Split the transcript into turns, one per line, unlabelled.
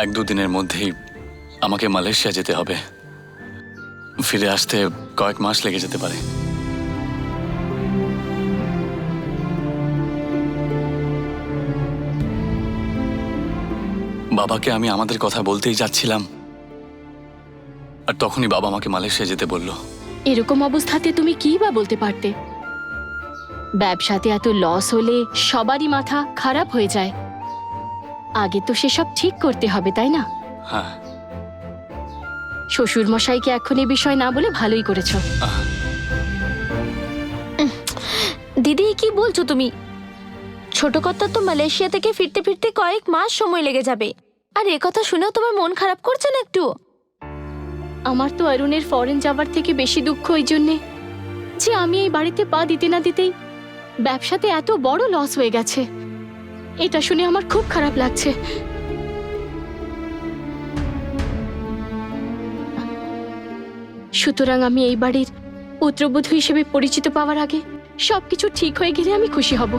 1-2 দিনের মধ্যেই আমাকে মালয়েশিয়া যেতে হবে। ফিরে আসতে কয়েক মাস লেগে যেতে পারে। বাবাকে আমি আমাদের কথা বলতেই যাচ্ছিলাম, আর তখনই বাবা আমাকে মালয়েশিয়া যেতে বলল।
এরকম অবস্থাতে তুমি কি বা বলতে পারতে? ব্যবসাতে এত লস হলে সবারই মাথা খারাপ হয়ে যায়। আগে তো সেসব ঠিক করতে হবে, তাই না?
হ্যাঁ।
শ্বশুর মশাইকে এখন এই বিষয় না বলে ভালোই করেছো।
দিদি কি বলছো তুমি? ছোট কর্তার তো মালয়েশিয়া থেকে ফিরতে ফিরতে কয়েক মাস সময় লেগে যাবে, আর এ কথা শুনেও তোমার মন খারাপ করছে না একটু?
আমার তো অরুণের ফরেন যাবার থেকে বেশি দুঃখ এই জন্যে যে আমি এই বাড়িতে পা দিতে না দিতেই ব্যবসাতে এত বড় লস হয়ে গেছে। এটা শুনে আমার খুব খারাপ লাগছে। সুতরাং আমি এই বাড়ির পুত্রবধূ হিসেবে পরিচিত পাওয়ার আগে সবকিছু ঠিক হয়ে গেলে আমি খুশি হব।